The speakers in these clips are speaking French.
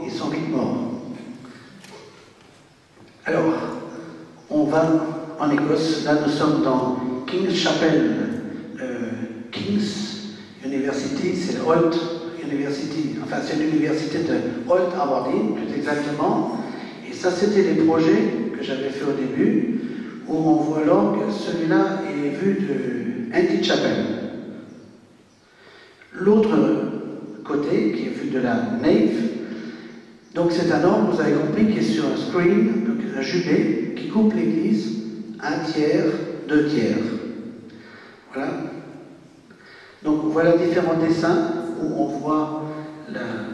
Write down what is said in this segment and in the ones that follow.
ils sont vite morts. Alors, on va en Écosse, là nous sommes dans King's Chapel, King's University, c'est Holt University, enfin c'est l'université de Holt Aberdeen, plus exactement. Et ça c'était les projets que j'avais fait au début, où on voit l'orgue, celui-là est vu de Andy Chapel. L'autre côté, qui est vu de la nave, donc c'est un orgue, vous avez compris, qui est sur un screen, donc un jubé, qui coupe l'église, 1/3, 2/3. Voilà. Donc voilà différents dessins où on voit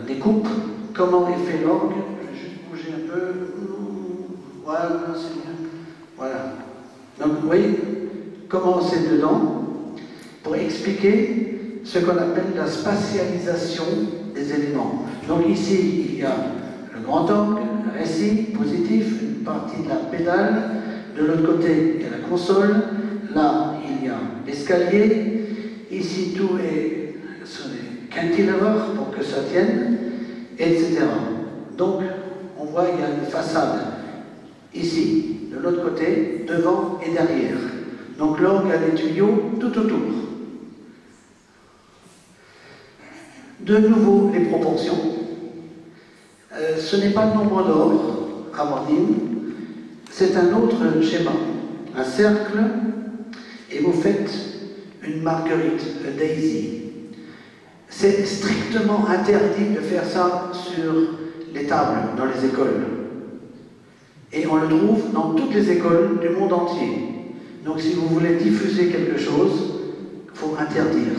des coupes, comment est fait l'orgue. Je vais juste bouger un peu. Voilà, c'est bien. Voilà. Donc vous voyez comment c'est dedans pour expliquer ce qu'on appelle la spatialisation des éléments. Donc ici, il y a le grand orgue, le récit positif, une partie de la pédale. De l'autre côté, il y a la console. Là, il y a l'escalier. Ici, tout est sur des cantilevers pour que ça tienne, etc. Donc, on voit qu'il y a une façade ici, de l'autre côté, devant et derrière. Donc, l'orgue a des tuyaux tout autour. De nouveau, les proportions. Ce n'est pas le nombre d'or, Aberdeen, c'est un autre schéma. Un cercle, et vous faites une marguerite, un daisy. C'est strictement interdit de faire ça sur les tables dans les écoles. Et on le trouve dans toutes les écoles du monde entier. Donc si vous voulez diffuser quelque chose, il faut interdire.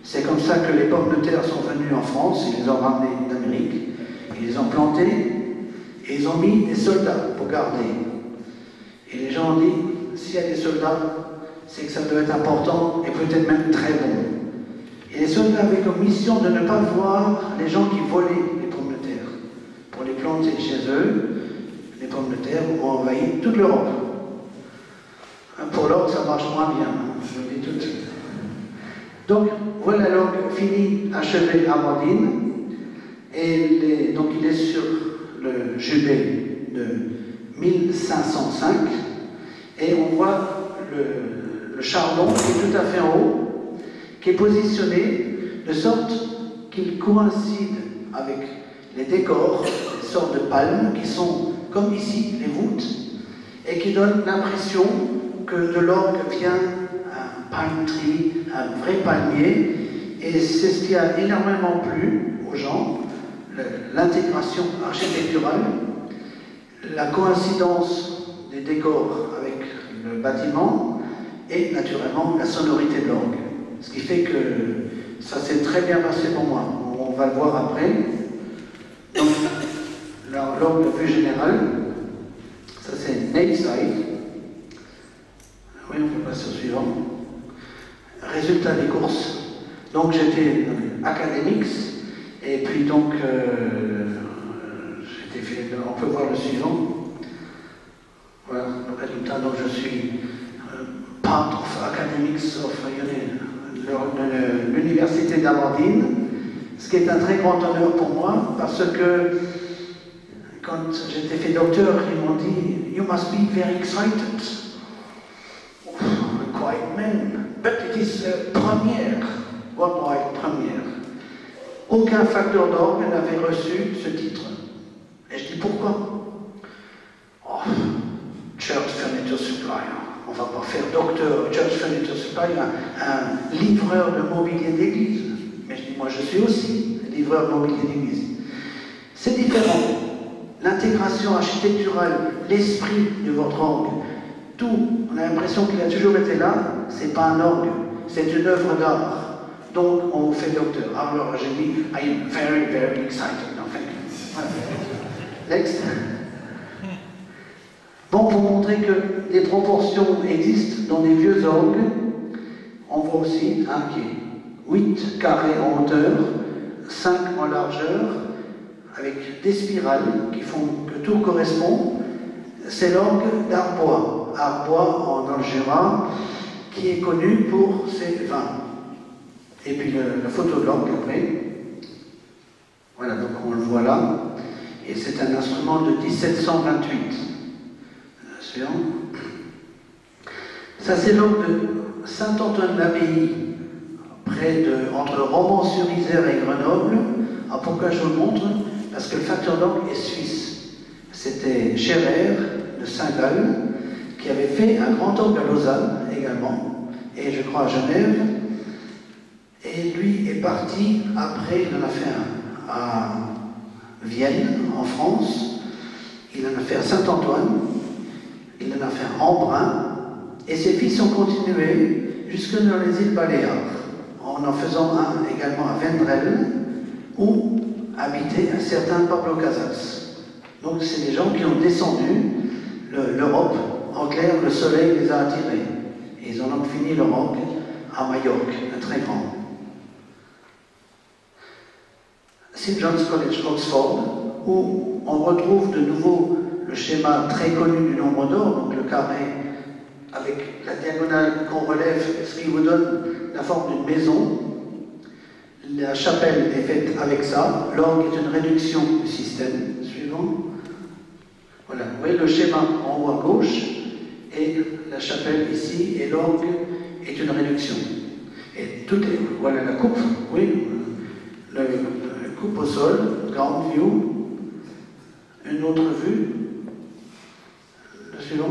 C'est comme ça que les pommes de terre sont venues en France, ils les ont ramenées d'Amérique, ils les ont plantées, et ils ont mis des soldats pour garder. Et les gens ont dit, s'il y a des soldats, c'est que ça doit être important et peut-être même très bon. Et les soldats avaient comme mission de ne pas voir les gens qui volaient les pommes de terre. Pour les planter chez eux, les pommes de terre ont envahi toute l'Europe. Pour l'orgue, ça marche moins bien, je vous le dis tout de suite. Donc, voilà l'orgue fini, achevé à Aberdeen. Et donc, il est sur le jubé de 1505. Et on voit le chardon qui est tout à fait en haut, qui est positionné de sorte qu'il coïncide avec les décors, des sortes de palmes qui sont comme ici les voûtes, et qui donnent l'impression que de l'orgue vient un pine tree, un vrai palmier, et c'est ce qui a énormément plu aux gens, l'intégration architecturale, la coïncidence des décors avec le bâtiment et naturellement la sonorité de l'orgue. Ce qui fait que ça s'est très bien passé pour moi. On va le voir après. Donc, l'orgue de vue générale, ça c'est Naveside. Oui, on peut passer au suivant. Résultat des courses. Donc j'étais academics, et puis donc j'étais fait. On peut voir le suivant. Voilà, le résultat. Donc je suis part of academics of de l'université d'Aberdeen, ce qui est un très grand honneur pour moi, parce que quand j'étais fait docteur, ils m'ont dit "You must be very excited." Quite man, but it is première. What première? Aucun facteur d'orgue n'avait reçu ce titre. Et je dis pourquoi? Oh, Church Furniture Supplier. On ne va pas faire docteur, Church Furniture Supplier, un livreur de mobilier d'église. Mais je dis, moi je suis aussi livreur de mobilier d'église. C'est différent. L'intégration architecturale, l'esprit de votre orgue, tout, on a l'impression qu'il a toujours été là, c'est pas un orgue, c'est une œuvre d'art. Donc on vous fait docteur. Alors j'ai dit, I am very, very excited. No, thank you. Voilà. Next. Bon, pour montrer que des proportions existent dans des vieux orgues, on voit aussi un qui est 8 carrés en hauteur, 5 en largeur, avec des spirales qui font que tout correspond. C'est l'orgue d'Arbois. Arbois, dans le Jura, qui est connu pour ses vins. Et puis la photo de l'orgue après. Voilà, donc on le voit là. Et c'est un instrument de 1728. Suivant. Ça, c'est l'orgue de Saint-Antoine-l'Abbaye, entre Romans-sur-Isère et Grenoble. Alors pourquoi je vous le montre? Parce que le facteur d'orgue est suisse. C'était Scherer de Saint-Gall qui avait fait un grand orgue à Lausanne également, et je crois à Genève. Et lui est parti, après il en a fait un à Vienne, en France, il en a fait à Saint-Antoine, il en a fait un à Embrun, et ses fils ont continué jusque dans les îles Baléares, en faisant un également à Vendrell, où habitait un certain Pablo Casals. Donc c'est des gens qui ont descendu l'Europe. En clair, le soleil les a attirés. Et ils en ont fini leur orgue à Majorque, un très grand. St. John's College, Oxford, où on retrouve de nouveau le schéma très connu du nombre d'or, donc le carré avec la diagonale qu'on relève, ce qui vous donne la forme d'une maison. La chapelle est faite avec ça. L'orgue est une réduction du système. Suivant. Voilà, vous voyez le schéma en haut à gauche, et la chapelle ici, et l'orgue est une réduction. Et tout est, voilà la coupe, oui, la coupe au sol, ground view, une autre vue, le suivant,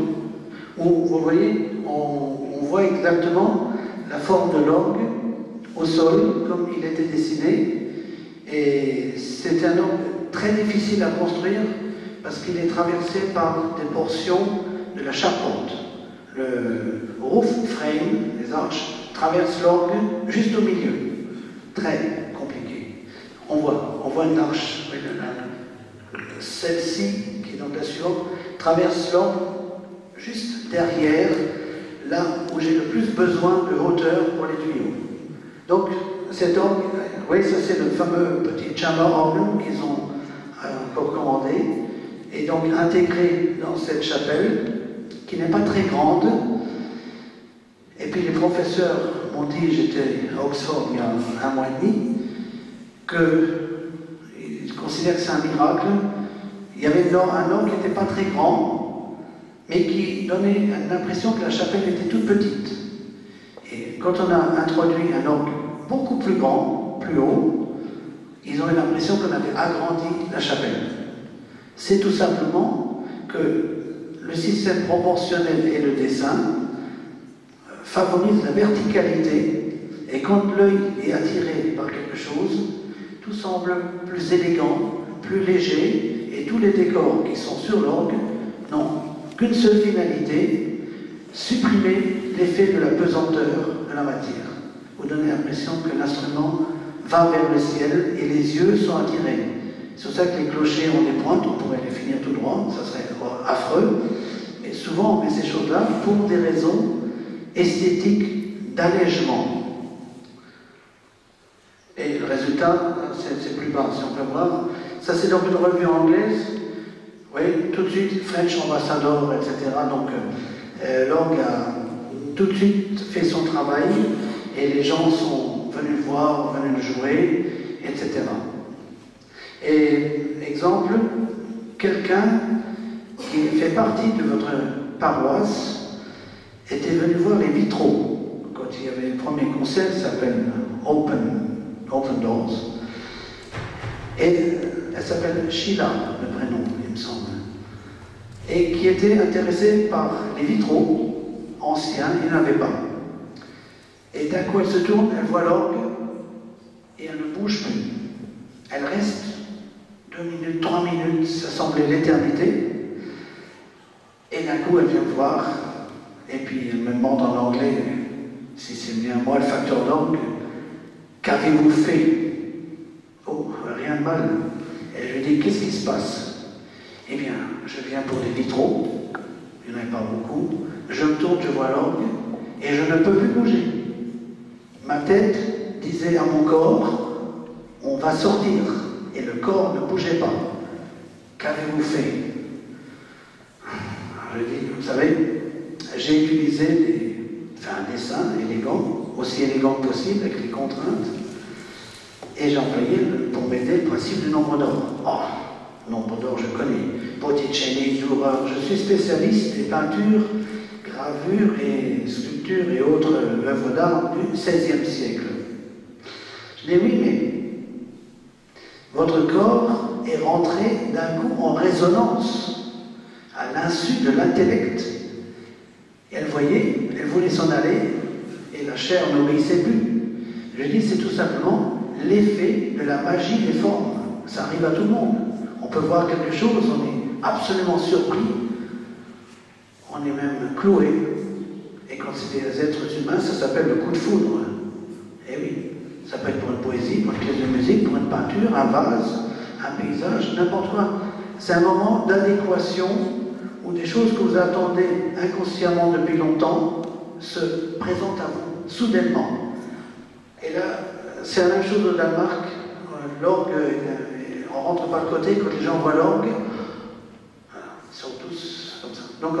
où vous voyez, on voit exactement la forme de l'orgue au sol, comme il était dessiné, et c'est un orgue très difficile à construire, parce qu'il est traversé par des portions de la charpente. Le roof frame, les arches, traverse l'orgue juste au milieu. Très compliqué. On voit une arche, celle-ci, qui est donc la suivante, traverse l'orgue juste derrière, là où j'ai le plus besoin de hauteur pour les tuyaux. Donc, cet orgue, oui, ça c'est le fameux petit chamber organ qu'ils ont encore commandé, et donc intégré dans cette chapelle, qui n'est pas très grande. Et puis les professeurs m'ont dit, j'étais à Oxford il y a 1 mois et demi, qu'ils considèrent que c'est un miracle. Il y avait un orgue qui n'était pas très grand, mais qui donnait l'impression que la chapelle était toute petite. Et quand on a introduit un orgue beaucoup plus grand, plus haut, ils ont eu l'impression qu'on avait agrandi la chapelle. C'est tout simplement que le système proportionnel et le dessin favorisent la verticalité, et quand l'œil est attiré par quelque chose, tout semble plus élégant, plus léger, et tous les décors qui sont sur l'orgue n'ont qu'une seule finalité, supprimer l'effet de la pesanteur de la matière. Vous donnez l'impression que l'instrument va vers le ciel et les yeux sont attirés. C'est pour ça que les clochers ont des pointes, on pourrait les finir tout droit, ça serait affreux. Mais souvent on met ces choses-là pour des raisons esthétiques d'allègement. Et le résultat, c'est plus bas, si on peut voir. Ça c'est dans une revue anglaise. Oui, tout de suite, French Ambassador, etc. Donc l'orgue a tout de suite fait son travail et les gens sont venus le voir, venus le jouer, etc. Et exemple, quelqu'un qui fait partie de votre paroisse était venu voir les vitraux. Quand il y avait le premier concert, ça s'appelle Open Doors. Et elle s'appelle Sheila, le prénom, il me semble. Et qui était intéressée par les vitraux anciens, il n'y en avait pas. Et d'un coup, elle se tourne, elle voit l'orgue, et elle ne bouge plus. Elle reste 2 minutes, 3 minutes, ça semblait l'éternité. Et d'un coup, elle vient me voir, et puis elle me demande en anglais, si c'est bien moi le facteur d'orgue, qu'avez-vous fait? Oh, rien de mal. Et je lui dis, qu'est-ce qui se passe? Eh bien, je viens pour des vitraux, il n'y en avait pas beaucoup, je me tourne, je vois l'orgue, et je ne peux plus bouger. Ma tête disait à mon corps, on va sortir, et le corps ne bougeait pas. Qu'avez-vous fait? Je lui dis, vous savez, j'ai utilisé un dessin élégant, aussi élégant que possible, avec les contraintes, Et j'ai employé, pour m'aider, le principe du nombre d'or. Oh, nombre d'or, je connais. Botticelli, Dürer, je suis spécialiste des peintures, gravures et sculptures et autres œuvres d'art du XVIe siècle. Je dis oui, mais votre corps est rentré d'un coup en résonance à l'insu de l'intellect. Et elle voyait, elle voulait s'en aller, et la chair n'obéissait plus. Je dis, c'est tout simplement l'effet de la magie des formes. Ça arrive à tout le monde. On peut voir quelque chose, on est absolument surpris, on est même cloué. Et quand c'est des êtres humains, ça s'appelle le coup de foudre. Eh oui, ça peut être pour une poésie, pour une pièce de musique, pour une peinture, un vase, un paysage, n'importe quoi. C'est un moment d'adéquation où des choses que vous attendez inconsciemment depuis longtemps se présentent à vous, soudainement. Et là, c'est la même chose au Danemark. L'orgue, on rentre par le côté, quand les gens voient l'orgue, ils sont tous comme ça. Donc,